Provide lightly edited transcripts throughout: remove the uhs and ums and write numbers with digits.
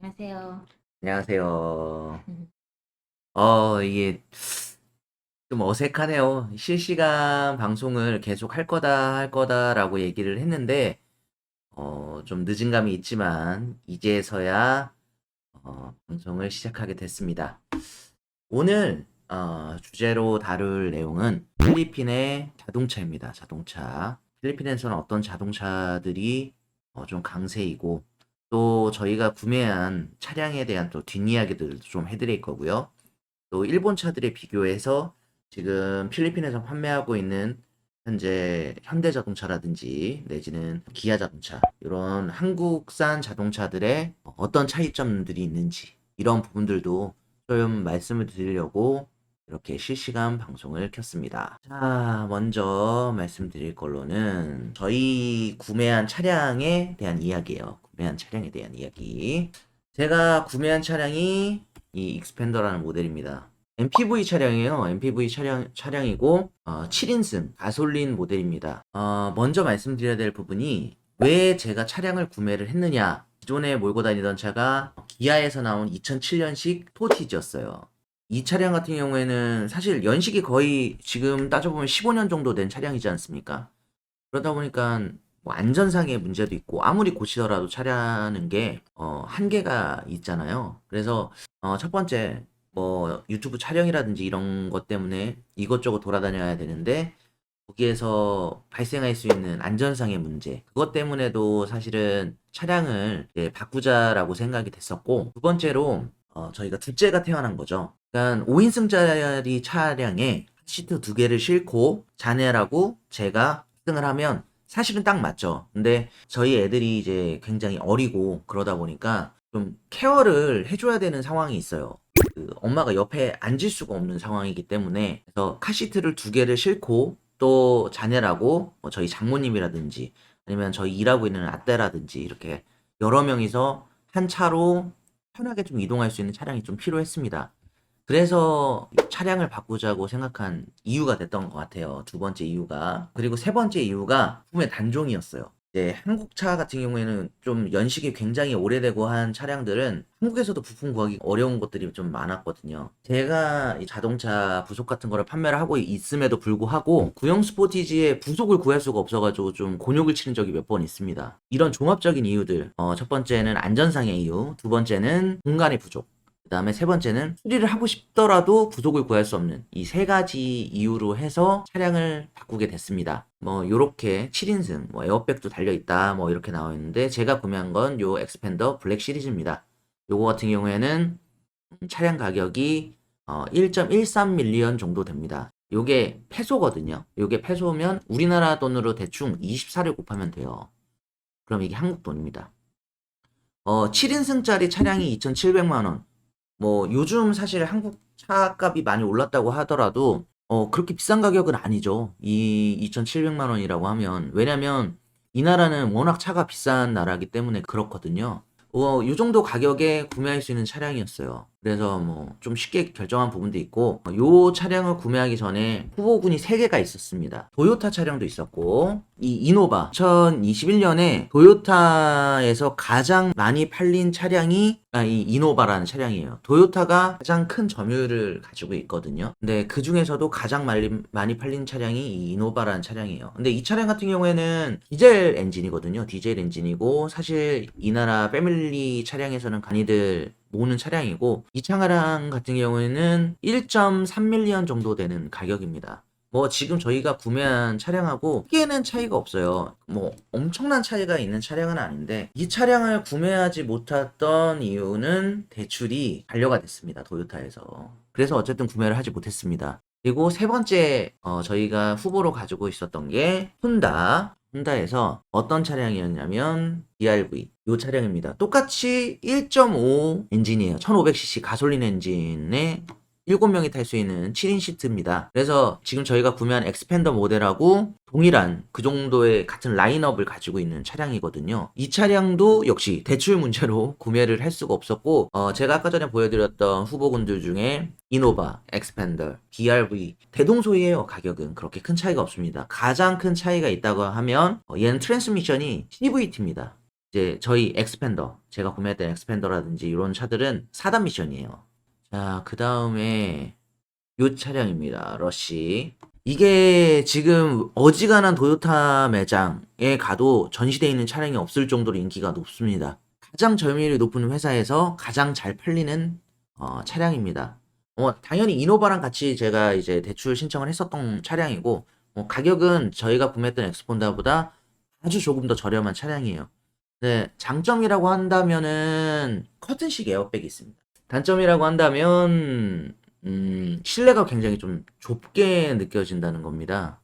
안녕하세요. 안녕하세요. 음. 이게 좀 어색하네요. 실시간 방송을 계속 할 거다라고 얘기를 했는데, 좀 늦은 감이 있지만, 이제서야, 방송을 시작하게 됐습니다. 오늘, 주제로 다룰 내용은 필리핀의 자동차입니다. 자동차. 필리핀에서는 어떤 자동차들이 좀 강세이고, 또 저희가 구매한 차량에 대한 또 뒷이야기들도 좀 해드릴 거고요. 또 일본 차들에 비교해서 지금 필리핀에서 판매하고 있는 현재 현대자동차라든지 내지는 기아자동차 이런 한국산 자동차들의 어떤 차이점들이 있는지 이런 부분들도 좀 말씀을 드리려고 이렇게 실시간 방송을 켰습니다. 자, 먼저 말씀드릴 걸로는 저희 구매한 차량에 대한 이야기예요. 구매한 차량에 대한 이야기. 제가 구매한 차량이 이 익스펜더라는 모델입니다. MPV 차량이에요. MPV 차량이고 7인승 가솔린 모델입니다. 먼저 말씀드려야 될 부분이 왜 제가 차량을 구매를 했느냐. 기존에 몰고 다니던 차가 기아에서 나온 2007년식 포티지였어요. 이 차량 같은 경우에는 사실 연식이 거의 지금 따져보면 15년 정도 된 차량이지 않습니까? 그러다 보니까 뭐 안전상의 문제도 있고 아무리 고치더라도 차량은 게 한계가 있잖아요. 그래서 첫 번째 뭐 유튜브 촬영이라든지 이런 것 때문에 이것저것 돌아다녀야 되는데 거기에서 발생할 수 있는 안전상의 문제 그것 때문에도 사실은 차량을 바꾸자라고 생각이 됐었고 두 번째로 저희가 둘째가 태어난 거죠. 그러니까 5인승짜리 차량에 시트 두 개를 싣고 자네라고 제가 탑승을 하면 사실은 딱 맞죠. 근데 저희 애들이 이제 굉장히 어리고 그러다 보니까 좀 케어를 해줘야 되는 상황이 있어요. 그 엄마가 옆에 앉을 수가 없는 상황이기 때문에 그래서 카시트를 두 개를 싣고 또 자녀라고 저희 장모님이라든지 아니면 저희 일하고 있는 아떼라든지 이렇게 여러 명이서 한 차로 편하게 좀 이동할 수 있는 차량이 좀 필요했습니다. 그래서 차량을 바꾸자고 생각한 이유가 됐던 것 같아요. 두 번째 이유가. 그리고 세 번째 이유가 부품의 단종이었어요. 이제 한국차 같은 경우에는 좀 연식이 굉장히 오래되고 한 차량들은 한국에서도 부품 구하기 어려운 것들이 좀 많았거든요. 제가 이 자동차 부속 같은 거를 판매를 하고 있음에도 불구하고 구형 스포티지에 부속을 구할 수가 없어가지고 좀 곤욕을 치른 적이 몇 번 있습니다. 이런 종합적인 이유들, 첫 번째는 안전상의 이유, 두 번째는 공간의 부족. 그 다음에 세 번째는 수리를 하고 싶더라도 부속을 구할 수 없는 이 세 가지 이유로 해서 차량을 바꾸게 됐습니다. 뭐 요렇게 7인승 뭐 에어백도 달려있다 뭐 이렇게 나와 있는데 제가 구매한 건 요 엑스펜더 블랙 시리즈입니다. 요거 같은 경우에는 차량 가격이 1.13밀리언 정도 됩니다. 요게 페소거든요. 요게 페소면 우리나라 돈으로 대충 24를 곱하면 돼요. 그럼 이게 한국 돈입니다. 7인승짜리 차량이 2,700만 원. 뭐 요즘 사실 한국 차값이 많이 올랐다고 하더라도 그렇게 비싼 가격은 아니죠. 이 2,700만 원이라고 하면 왜냐면 이 나라는 워낙 차가 비싼 나라기 때문에 그렇거든요. 요 정도 가격에 구매할 수 있는 차량이었어요. 그래서 뭐 좀 쉽게 결정한 부분도 있고 요 차량을 구매하기 전에 후보군이 3개가 있었습니다. 도요타 차량도 있었고 이 이노바 2021년에 도요타에서 가장 많이 팔린 차량이 이 이노바라는 차량이에요. 도요타가 가장 큰 점유율을 가지고 있거든요. 근데 그 중에서도 가장 많이 팔린 차량이 이 이노바라는 차량이에요. 근데 이 차량 같은 경우에는 디젤 엔진이거든요. 디젤 엔진이고 사실 이 나라 패밀리 차량에서는 많이들 모으는 차량이고 이 차량 같은 경우에는 1.3밀리언 정도 되는 가격입니다. 뭐 지금 저희가 구매한 차량하고 크게는 차이가 없어요. 뭐 엄청난 차이가 있는 차량은 아닌데 이 차량을 구매하지 못했던 이유는 대출이 반려가 됐습니다. 도요타에서. 그래서 어쨌든 구매를 하지 못했습니다. 그리고 세 번째 저희가 후보로 가지고 있었던 게 혼다에서 어떤 차량이었냐면 DRV 이 차량입니다. 똑같이 1.5 엔진이에요. 1500cc 가솔린 엔진에 7명이 탈 수 있는 7인 시트입니다. 그래서 지금 저희가 구매한 엑스펜더 모델하고 동일한 그 정도의 같은 라인업을 가지고 있는 차량이거든요. 이 차량도 역시 대출 문제로 구매를 할 수가 없었고 제가 아까 전에 보여드렸던 후보군들 중에 이노바, 엑스펜더, DRV 대동소이해요. 가격은 그렇게 큰 차이가 없습니다. 가장 큰 차이가 있다고 하면 얘는 트랜스미션이 CVT입니다. 이제 저희 엑스펜더, 제가 구매했던 엑스펜더라든지 이런 차들은 4단 미션이에요. 자, 그 다음에 요 차량입니다. 러쉬. 이게 지금 어지간한 도요타 매장에 가도 전시되어 있는 차량이 없을 정도로 인기가 높습니다. 가장 점유율이 높은 회사에서 가장 잘 팔리는 차량입니다. 당연히 이노바랑 같이 제가 이제 대출 신청을 했었던 차량이고, 가격은 저희가 구매했던 엑스폰다보다 아주 조금 더 저렴한 차량이에요. 네, 장점이라고 한다면은 커튼식 에어백이 있습니다. 단점이라고 한다면 실내가 굉장히 좀 좁게 느껴진다는 겁니다.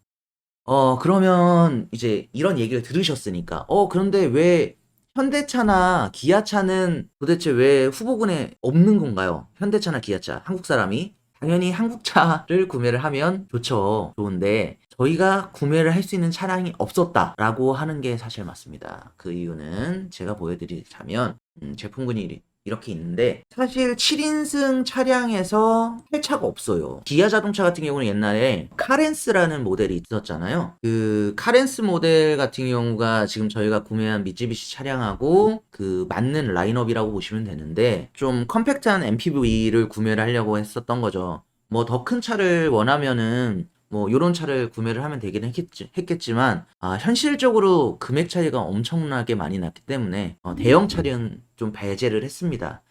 그러면 이제 이런 얘기를 들으셨으니까 그런데 왜 현대차나 기아차는 도대체 왜 후보군에 없는 건가요? 현대차나 기아차, 한국 사람이 당연히 한국차를 구매를 하면 좋죠. 좋은데 저희가 구매를 할 수 있는 차량이 없었다라고 하는 게 사실 맞습니다. 그 이유는 제가 보여드리자면 제품군이 이렇게 있는데 사실 7인승 차량에서 폐차가 없어요. 기아 자동차 같은 경우는 옛날에 카렌스라는 모델이 있었잖아요. 그 카렌스 모델 같은 경우가 지금 저희가 구매한 미쯔비시 차량하고 그 맞는 라인업이라고 보시면 되는데 좀 컴팩트한 MPV를 구매를 하려고 했었던 거죠. 뭐 더 큰 차를 원하면은 뭐 요런 차를 구매를 하면 되긴 했겠지만 현실적으로 금액 차이가 엄청나게 많이 났기 때문에 대형 차량 좀 배제를 했습니다.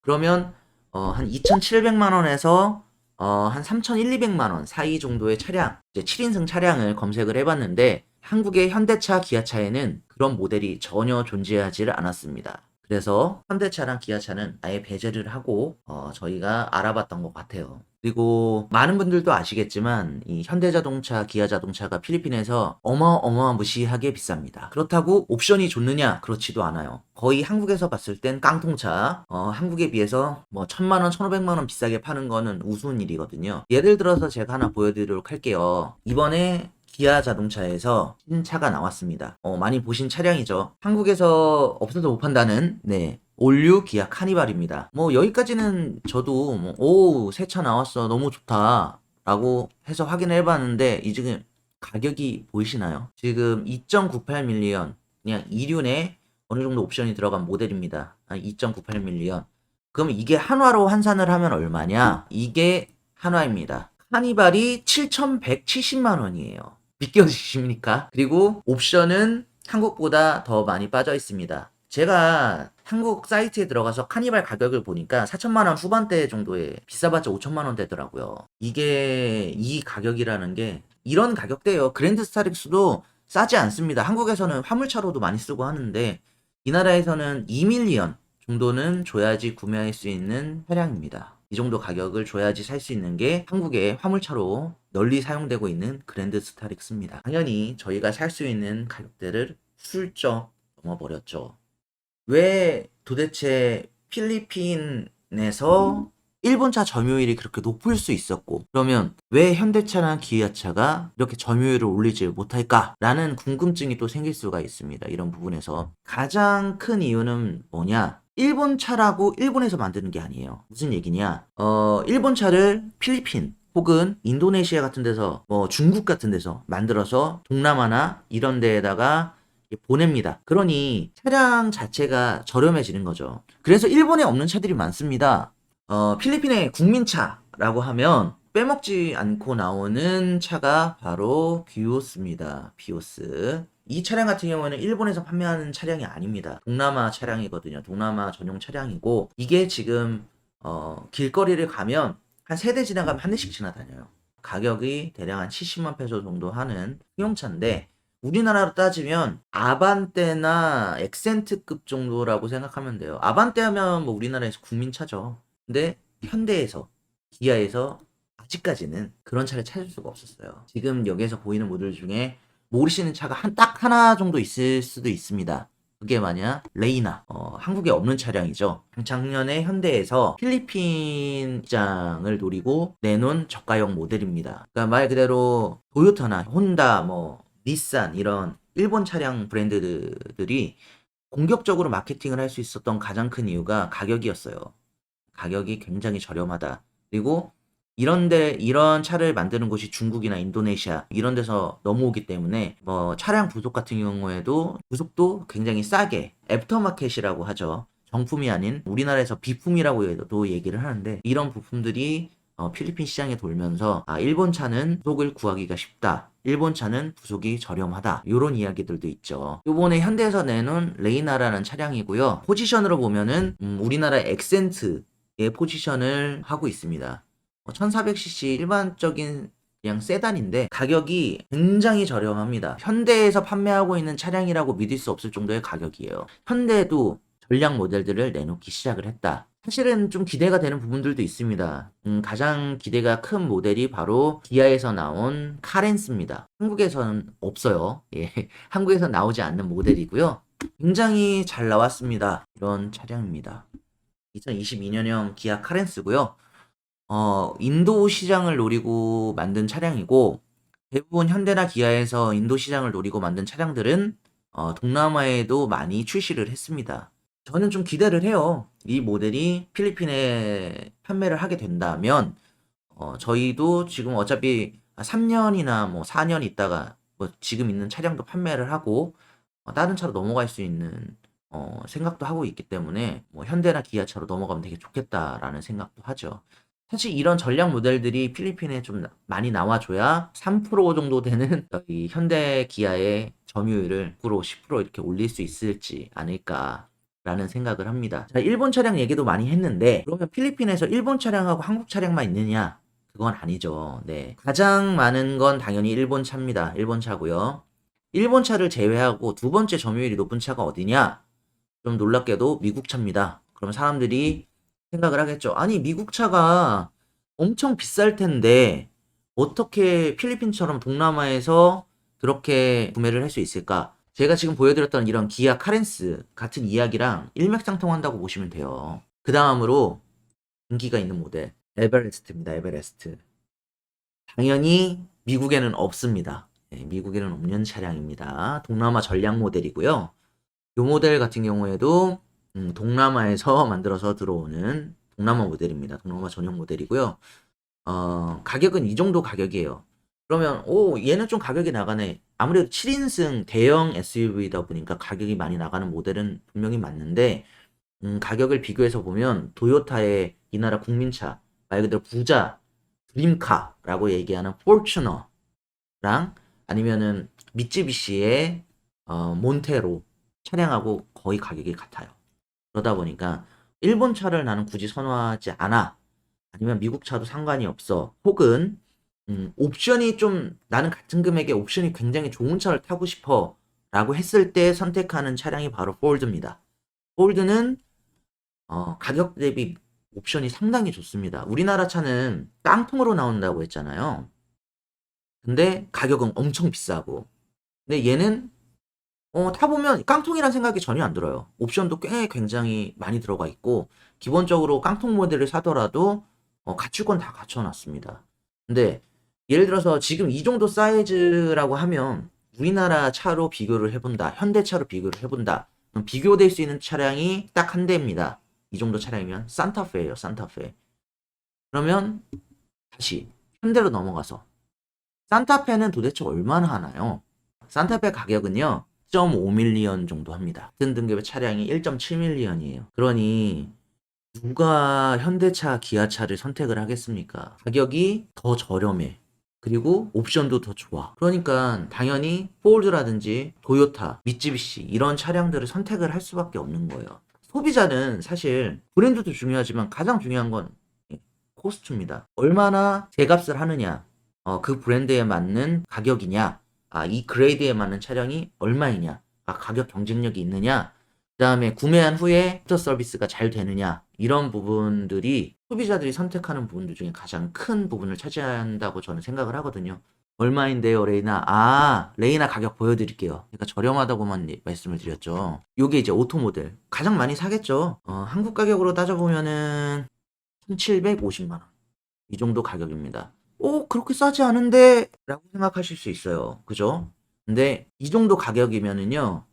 그러면 한 2,700만 원에서 한 3,100~200만 원 사이 정도의 차량, 이제 7인승 차량을 검색을 해봤는데 한국의 현대차, 기아차에는 그런 모델이 전혀 존재하지를 않았습니다. 그래서 현대차랑 기아차는 아예 배제를 하고 저희가 알아봤던 것 같아요. 그리고 많은 분들도 아시겠지만 이 현대자동차, 기아자동차가 필리핀에서 어마어마무시하게 비쌉니다. 그렇다고 옵션이 좋느냐? 그렇지도 않아요. 거의 한국에서 봤을 땐 깡통차, 한국에 비해서 뭐 1,000만 원, 1,500만 원 비싸게 파는 거는 우스운 일이거든요. 예를 들어서 제가 하나 보여드리도록 할게요. 이번에 기아 자동차에서 신차가 나왔습니다. 많이 보신 차량이죠. 한국에서 없어서 못 판다는 올류 기아 카니발입니다. 뭐 여기까지는 저도 새 차 나왔어 너무 좋다 라고 해서 확인을 해봤는데 이 지금 가격이 보이시나요? 지금 2.98밀리언 그냥 이륜에 어느 정도 옵션이 들어간 모델입니다. 2.98밀리언. 그럼 이게 한화로 환산을 하면 얼마냐? 이게 한화입니다. 카니발이 7,170만 원이에요. 믿겨지십니까? 그리고 옵션은 한국보다 더 많이 빠져 있습니다. 제가 한국 사이트에 들어가서 카니발 가격을 보니까 4천만 원 후반대 정도에 비싸봤자 5천만 원대더라고요. 이게 이 가격이라는 게 이런 가격대예요. 그랜드 스타렉스도 싸지 않습니다. 한국에서는 화물차로도 많이 쓰고 하는데 이 나라에서는 2밀리언 정도는 줘야지 구매할 수 있는 차량입니다. 이 정도 가격을 줘야지 살 수 있는 게 한국의 화물차로 널리 사용되고 있는 그랜드 스타렉스입니다. 당연히 저희가 살 수 있는 가격대를 훌쩍 넘어버렸죠. 왜 도대체 필리핀에서 일본차 점유율이 그렇게 높을 수 있었고 그러면 왜 현대차나 기아차가 이렇게 점유율을 올리지 못할까라는 궁금증이 또 생길 수가 있습니다. 이런 부분에서 가장 큰 이유는 뭐냐? 일본 차라고 일본에서 만드는 게 아니에요. 무슨 얘기냐? 일본 차를 필리핀 혹은 인도네시아 같은 데서 중국 같은 데서 만들어서 동남아나 이런 데에다가 보냅니다. 그러니 차량 자체가 저렴해지는 거죠. 그래서 일본에 없는 차들이 많습니다. 필리핀의 국민차라고 하면 빼먹지 않고 나오는 차가 바로 비오스입니다. 비오스. 이 차량 같은 경우는 일본에서 판매하는 차량이 아닙니다. 동남아 차량이거든요. 동남아 전용 차량이고 이게 지금 길거리를 가면 한 3대 지나가면 한 대씩 지나다녀요. 가격이 대략 한 70만 페소 정도 하는 승용차인데 우리나라로 따지면 아반떼나 엑센트급 정도라고 생각하면 돼요. 아반떼 하면 뭐 우리나라에서 국민차죠. 근데 현대에서, 기아에서 아직까지는 그런 차를 찾을 수가 없었어요. 지금 여기에서 보이는 모델 중에 모르시는 차가 딱 하나 정도 있을 수도 있습니다. 그게 뭐냐? 레이나. 한국에 없는 차량이죠. 작년에 현대에서 필리핀 시장을 노리고 내놓은 저가형 모델입니다. 그러니까 말 그대로 도요타나 혼다, 닛산 이런 일본 차량 브랜드들이 공격적으로 마케팅을 할 수 있었던 가장 큰 이유가 가격이었어요. 가격이 굉장히 저렴하다. 그리고 이런 차를 만드는 곳이 중국이나 인도네시아 이런 데서 넘어오기 때문에 뭐 차량 부속 같은 경우에도 부속도 굉장히 싸게 애프터마켓이라고 하죠. 정품이 아닌 우리나라에서 비품이라고도 얘기를 하는데 이런 부품들이 필리핀 시장에 돌면서 일본 차는 부속을 구하기가 쉽다. 일본 차는 부속이 저렴하다. 이런 이야기들도 있죠. 요번에 현대에서 내놓은 레이나라는 차량이고요. 포지션으로 보면은 우리나라 엑센트의 포지션을 하고 있습니다. 1400cc 일반적인 그냥 세단인데 가격이 굉장히 저렴합니다. 현대에서 판매하고 있는 차량이라고 믿을 수 없을 정도의 가격이에요. 현대도 전략 모델들을 내놓기 시작을 했다. 사실은 좀 기대가 되는 부분들도 있습니다. 가장 기대가 큰 모델이 바로 기아에서 나온 카렌스입니다. 한국에서는 없어요. 예, 한국에서 나오지 않는 모델이고요. 굉장히 잘 나왔습니다. 이런 차량입니다. 2022년형 기아 카렌스고요. 인도 시장을 노리고 만든 차량이고, 대부분 현대나 기아에서 인도 시장을 노리고 만든 차량들은 동남아에도 많이 출시를 했습니다. 저는 좀 기대를 해요. 이 모델이 필리핀에 판매를 하게 된다면, 저희도 지금 어차피 3년이나 뭐 4년 있다가 뭐 지금 있는 차량도 판매를 하고, 다른 차로 넘어갈 수 있는 생각도 하고 있기 때문에 뭐 현대나 기아차로 넘어가면 되게 좋겠다라는 생각도 하죠. 사실 이런 전략 모델들이 필리핀에 좀 많이 나와줘야 3% 정도 되는 이 현대 기아의 점유율을 9% 10% 이렇게 올릴 수 있을지 않을까라는 생각을 합니다. 자, 일본 차량 얘기도 많이 했는데 그러면 필리핀에서 일본 차량하고 한국 차량만 있느냐? 그건 아니죠. 네. 가장 많은 건 당연히 일본 차입니다. 일본 차고요. 일본 차를 제외하고 두 번째 점유율이 높은 차가 어디냐? 좀 놀랍게도 미국 차입니다. 그럼 사람들이 생각을 하겠죠. 아니, 미국 차가 엄청 비쌀 텐데 어떻게 필리핀처럼 동남아에서 그렇게 구매를 할 수 있을까? 제가 지금 보여드렸던 이런 기아 카렌스 같은 이야기랑 일맥상통한다고 보시면 돼요. 그 다음으로 인기가 있는 모델 에베레스트입니다. 에베레스트. 당연히 미국에는 없습니다. 네, 미국에는 없는 차량입니다. 동남아 전략 모델이고요. 이 모델 같은 경우에도 동남아에서 만들어서 들어오는 동남아 모델입니다. 동남아 전용 모델이고요. 가격은 이 정도 가격이에요. 그러면 얘는 좀 가격이 나가네. 아무래도 7인승 대형 SUV다 보니까 가격이 많이 나가는 모델은 분명히 맞는데 가격을 비교해서 보면 도요타의 이 나라 국민차, 말 그대로 부자 드림카라고 얘기하는 포르추너랑 아니면은 미쯔비시의 몬테로 차량하고 거의 가격이 같아요. 그러다 보니까 일본 차를 나는 굳이 선호하지 않아. 아니면 미국 차도 상관이 없어. 혹은 옵션이 좀 나는 같은 금액에 옵션이 굉장히 좋은 차를 타고 싶어 라고 했을 때 선택하는 차량이 바로 폴드입니다. 폴드는 가격 대비 옵션이 상당히 좋습니다. 우리나라 차는 깡통으로 나온다고 했잖아요. 근데 가격은 엄청 비싸고. 근데 얘는 타보면 깡통이란 생각이 전혀 안 들어요. 옵션도 꽤 굉장히 많이 들어가 있고, 기본적으로 깡통 모델을 사더라도, 갖출 건 다 갖춰놨습니다. 근데, 예를 들어서 지금 이 정도 사이즈라고 하면, 우리나라 차로 비교를 해본다, 현대차로 비교를 해본다, 그럼 비교될 수 있는 차량이 딱 한 대입니다. 이 정도 차량이면, 산타페예요, 산타페. 그러면, 다시, 현대로 넘어가서, 산타페는 도대체 얼마나 하나요? 산타페 가격은요, 1.5밀리언 정도 합니다. 같은 등급의 차량이 1.7밀리언이에요. 그러니 누가 현대차, 기아차를 선택을 하겠습니까? 가격이 더 저렴해. 그리고 옵션도 더 좋아. 그러니까 당연히 포르드라든지 도요타, 미쯔비시 이런 차량들을 선택을 할 수밖에 없는 거예요. 소비자는 사실 브랜드도 중요하지만 가장 중요한 건 코스트입니다. 얼마나 제값을 하느냐, 그 브랜드에 맞는 가격이냐, 이 그레이드에 맞는 차량이 얼마이냐, 가격 경쟁력이 있느냐, 그 다음에 구매한 후에 애프터 서비스가 잘 되느냐, 이런 부분들이 소비자들이 선택하는 부분들 중에 가장 큰 부분을 차지한다고 저는 생각을 하거든요. 얼마인데요, 레이나? 레이나 가격 보여드릴게요. 그러니까 저렴하다고만 말씀을 드렸죠. 요게 이제 오토 모델. 가장 많이 사겠죠. 한국 가격으로 따져보면은 1,750만 원. 이 정도 가격입니다. 그렇게 싸지 않은데? 라고 생각하실 수 있어요. 그죠? 근데 이 정도 가격이면은요,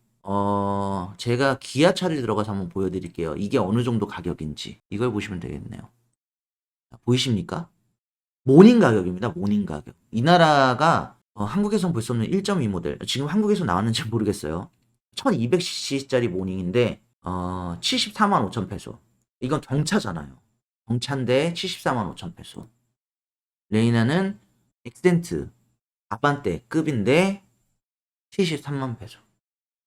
제가 기아차를 들어가서 한번 보여드릴게요. 이게 어느 정도 가격인지. 이걸 보시면 되겠네요. 보이십니까? 모닝 가격입니다. 모닝 가격. 이 나라가 한국에선 볼 수 없는 1.2 모델. 지금 한국에서 나왔는지 모르겠어요. 1200cc짜리 모닝인데 74만 5천 페소. 이건 경차잖아요. 경차인데 74만 5천 페소. 레이나는 엑센트 아반떼급인데 73만 페소.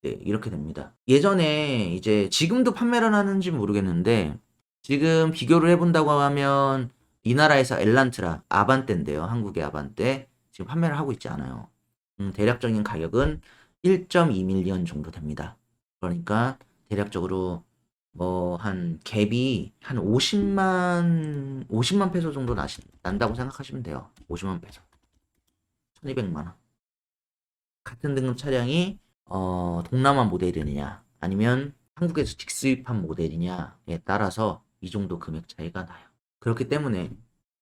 네, 이렇게 됩니다. 예전에 이제 지금도 판매를 하는지 모르겠는데 지금 비교를 해본다고 하면 이 나라에서 엘란트라 아반떼인데요. 한국의 아반떼 지금 판매를 하고 있지 않아요. 대략적인 가격은 1.2밀리언 정도 됩니다. 그러니까 대략적으로 뭐 한 갭이 한 50만 페소 정도 난다고 생각하시면 돼요. 50만 페소. 1200만 원. 같은 등급 차량이 동남아 모델이냐 아니면 한국에서 직수입한 모델이냐에 따라서 이 정도 금액 차이가 나요. 그렇기 때문에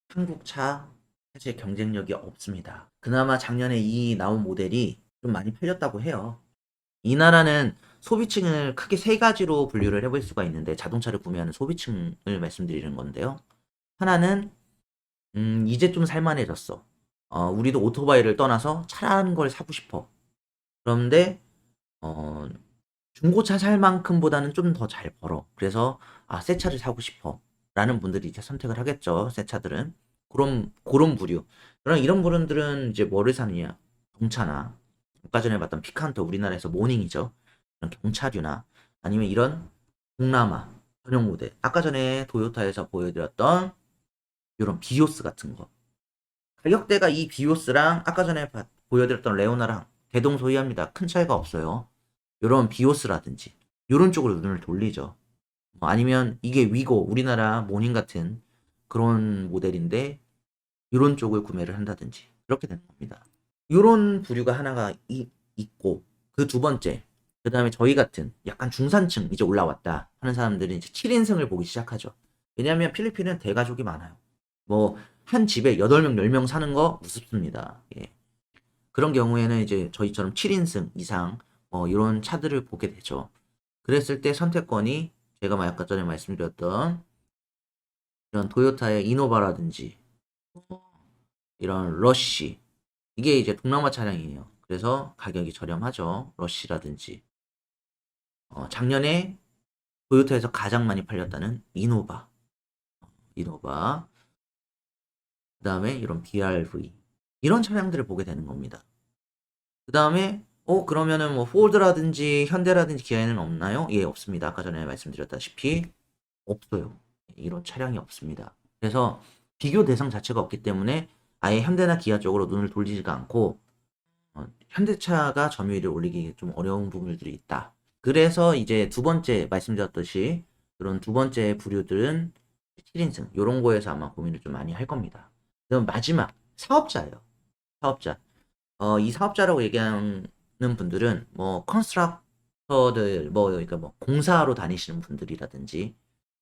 한국 차 사실 경쟁력이 없습니다. 그나마 작년에 이 나온 모델이 좀 많이 팔렸다고 해요. 이 나라는 소비층을 크게 세 가지로 분류를 해볼 수가 있는데 자동차를 구매하는 소비층을 말씀드리는 건데요. 하나는 이제 좀 살만해졌어. 우리도 오토바이를 떠나서 차라는 걸 사고 싶어. 그런데 어, 중고차 살 만큼보다는 좀 더 잘 벌어. 그래서 새 차를 사고 싶어. 라는 분들이 이제 선택을 하겠죠. 새 차들은. 그런 부류. 그럼 이런 분들은 이제 뭐를 사느냐? 경차나 아까 전에 봤던 피칸터 우리나라에서 모닝이죠. 이런 경차류나 아니면 이런 동남아 전용 모델. 아까 전에 도요타에서 보여드렸던 이런 비오스 같은 거. 가격대가 이 비오스랑 아까 전에 보여드렸던 레오나랑 대동소이합니다. 큰 차이가 없어요. 이런 비오스라든지 이런 쪽으로 눈을 돌리죠. 아니면 이게 위고 우리나라 모닝 같은 그런 모델인데 이런 쪽을 구매를 한다든지 그렇게 되는 겁니다. 이런 부류가 하나가 있고 그 두 번째 그 다음에 저희 같은 약간 중산층 이제 올라왔다 하는 사람들은 이제 7인승을 보기 시작하죠. 왜냐하면 필리핀은 대가족이 많아요. 뭐 한 집에 8명 10명 사는 거 우습습니다. 예. 그런 경우에는 이제 저희처럼 7인승 이상 이런 차들을 보게 되죠. 그랬을 때 선택권이 제가 아까 전에 말씀드렸던 이런 토요타의 이노바라든지 이런 러쉬 이게 이제 동남아 차량이에요. 그래서 가격이 저렴하죠. 러쉬라든지 작년에 토요타에서 가장 많이 팔렸다는 이노바 그 다음에 이런 BRV 이런 차량들을 보게 되는 겁니다. 그 다음에 그러면은 뭐 포드라든지 현대라든지 기아에는 없나요? 예, 없습니다. 아까 전에 말씀드렸다시피 없어요. 이런 차량이 없습니다. 그래서 비교 대상 자체가 없기 때문에 아예 현대나 기아 쪽으로 눈을 돌리지가 않고 현대차가 점유율을 올리기 좀 어려운 부분들이 있다. 그래서 이제 두 번째 말씀드렸듯이 그런 두 번째 부류들은 7인승 이런 거에서 아마 고민을 좀 많이 할 겁니다. 그럼 마지막 사업자예요. 사업자. 이 사업자라고 얘기하는 분들은 뭐 컨스트럭터들 그러니까 뭐 공사로 다니시는 분들이라든지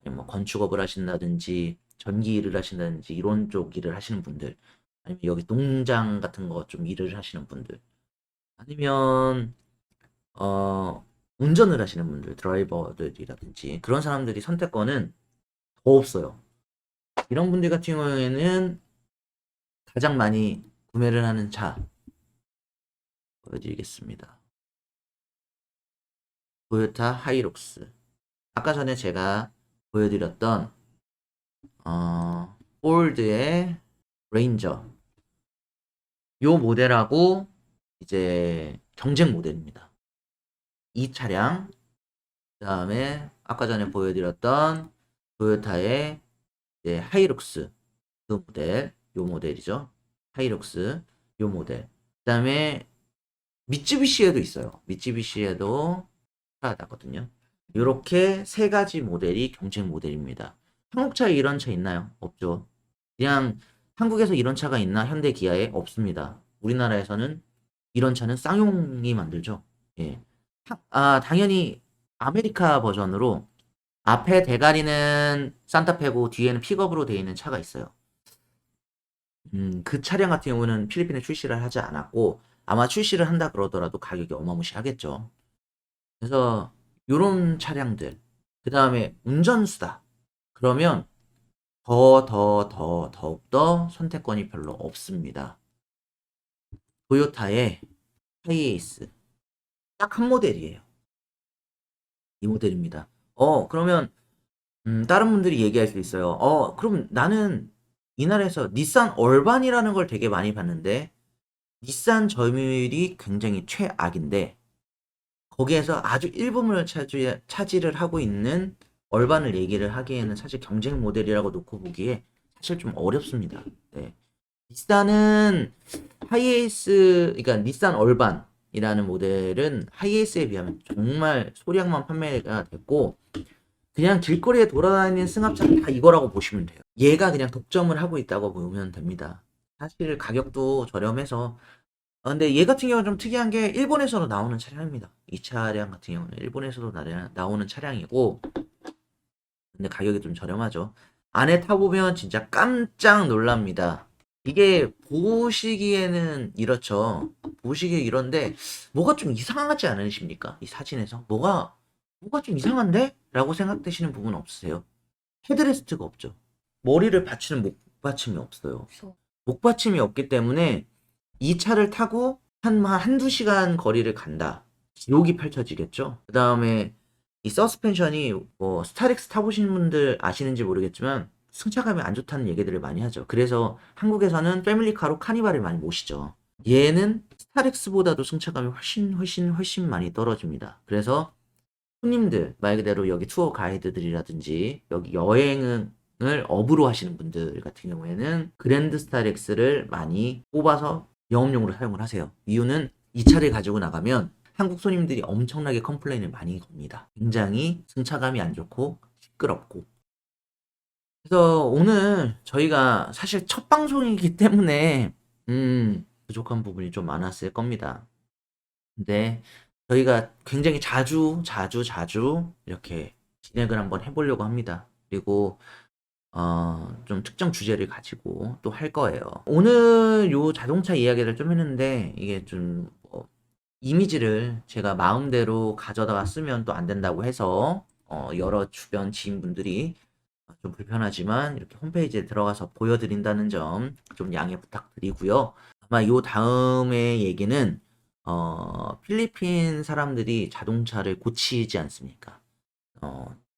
뭐 건축업을 하신다든지 전기 일을 하신다든지 이런 쪽 일을 하시는 분들 아니면 여기 농장 같은 거 좀 일을 하시는 분들 아니면 운전을 하시는 분들 드라이버들이라든지 그런 사람들이 선택권은 더 없어요. 이런 분들 같은 경우에는 가장 많이 구매를 하는 차 보여드리겠습니다. 토요타 하이룩스. 아까 전에 제가 보여드렸던 폴드의 레인저. 요 모델하고 이제 경쟁 모델입니다. 이 차량, 그 다음에 아까 전에 보여드렸던 토요타의 이제 하이룩스 그 모델, 요 모델이죠. 하이룩스 요 모델. 그 다음에 미쯔비시에도 있어요. 미쯔비시에도 나거든요. 이렇게 세 가지 모델이 경쟁 모델입니다. 한국차에 이런 차 있나요? 없죠. 그냥 한국에서 이런 차가 있나? 현대 기아에 없습니다. 우리나라에서는 이런 차는 쌍용이 만들죠. 예. 당연히 아메리카 버전으로 앞에 대가리는 산타페고 뒤에는 픽업으로 되어 있는 차가 있어요. 그 차량 같은 경우는 필리핀에 출시를 하지 않았고 아마 출시를 한다 그러더라도 가격이 어마무시하겠죠. 그래서 요런 차량들 그 다음에 운전수다. 그러면 더욱더 선택권이 별로 없습니다. 토요타의 하이에이스 딱 한 모델이에요. 이 모델입니다. 그러면 다른 분들이 얘기할 수 있어요. 그럼 나는 이날에서 닛산 얼반이라는 걸 되게 많이 봤는데 닛산 점유율이 굉장히 최악인데 거기에서 아주 일부분을 차지를 하고 있는 얼반을 얘기를 하기에는 사실 경쟁 모델이라고 놓고 보기에 사실 좀 어렵습니다. 네. 닛산은 하이에이스, 그러니까 닛산 얼반이라는 모델은 하이에이스에 비하면 정말 소량만 판매가 됐고 그냥 길거리에 돌아다니는 승합차는 다 이거라고 보시면 돼요. 얘가 그냥 독점을 하고 있다고 보면 됩니다. 사실 가격도 저렴해서 근데 얘 같은 경우는 좀 특이한 게 일본에서도 나오는 차량입니다. 이 차량 같은 경우는 일본에서도 나오는 차량이고 근데 가격이 좀 저렴하죠. 안에 타보면 진짜 깜짝 놀랍니다. 이게 보시기에는 이렇죠. 보시기에 이런데 뭐가 좀 이상하지 않으십니까? 이 사진에서 뭐가 좀 이상한데? 라고 생각되시는 부분 없으세요? 헤드레스트가 없죠. 머리를 받치는 목받침이 없어요. 목받침이 없기 때문에 이 차를 타고 한두 시간 거리를 간다. 지옥이 펼쳐지겠죠. 그 다음에 이 서스펜션이 뭐 스타렉스 타보신 분들 아시는지 모르겠지만 승차감이 안 좋다는 얘기들을 많이 하죠. 그래서 한국에서는 패밀리카로 카니발을 많이 모시죠. 얘는 스타렉스보다도 승차감이 훨씬 많이 떨어집니다. 그래서 손님들, 말 그대로 여기 투어 가이드들이라든지 여기 여행을 업으로 하시는 분들 같은 경우에는 그랜드 스타렉스를 많이 뽑아서 영업용으로 사용을 하세요. 이유는 이 차를 가지고 나가면 한국 손님들이 엄청나게 컴플레인을 많이 겁니다. 굉장히 승차감이 안 좋고 시끄럽고. 그래서 오늘 저희가 사실 첫 방송이기 때문에 부족한 부분이 좀 많았을 겁니다. 근데 저희가 굉장히 자주 이렇게 진행을 한번 해보려고 합니다. 그리고 좀 특정 주제를 가지고 또 할 거예요. 오늘 요 자동차 이야기를 좀 했는데 이게 좀 이미지를 제가 마음대로 가져다가 쓰면 또 안 된다고 해서 여러 주변 지인분들이 좀 불편하지만 이렇게 홈페이지에 들어가서 보여드린다는 점 좀 양해 부탁드리고요. 아마 요 다음에 얘기는 필리핀 사람들이 자동차를 고치지 않습니까?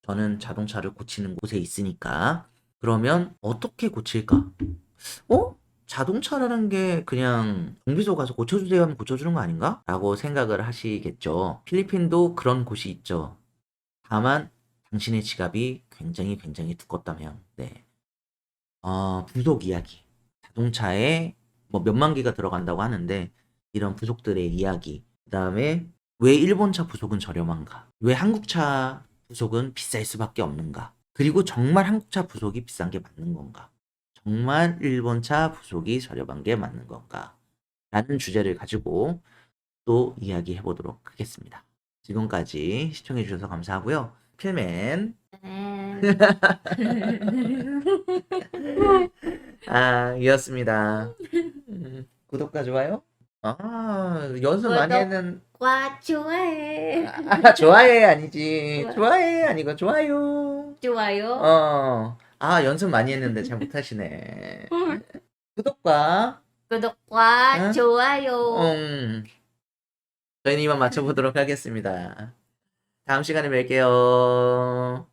저는 자동차를 고치는 곳에 있으니까 그러면 어떻게 고칠까? 자동차라는 게 그냥 정비소 가서 고쳐주세요 하면 고쳐주는 거 아닌가? 라고 생각을 하시겠죠. 필리핀도 그런 곳이 있죠. 다만 당신의 지갑이 굉장히 두껍다면 네. 부속 이야기. 자동차에 뭐 몇만 개가 들어간다고 하는데 이런 부속들의 이야기. 그다음에 왜 일본차 부속은 저렴한가? 왜 한국차 부속은 비쌀 수밖에 없는가? 그리고 정말 한국차 부속이 비싼 게 맞는 건가? 정말 일본차 부속이 저렴한 게 맞는 건가? 라는 주제를 가지고 또 이야기해 보도록 하겠습니다. 지금까지 시청해 주셔서 감사하고요. 필맨 이었습니다. 구독과 좋아요? 연습 많이 했는 구독과 좋아해. 좋아해 아니지. 좋아해 아니고 좋아요. 좋아요. 연습 많이 했는데 잘 못하시네. 구독과 구독과 응? 좋아요. 저희는 이만 맞춰보도록 하겠습니다. 다음 시간에 뵐게요.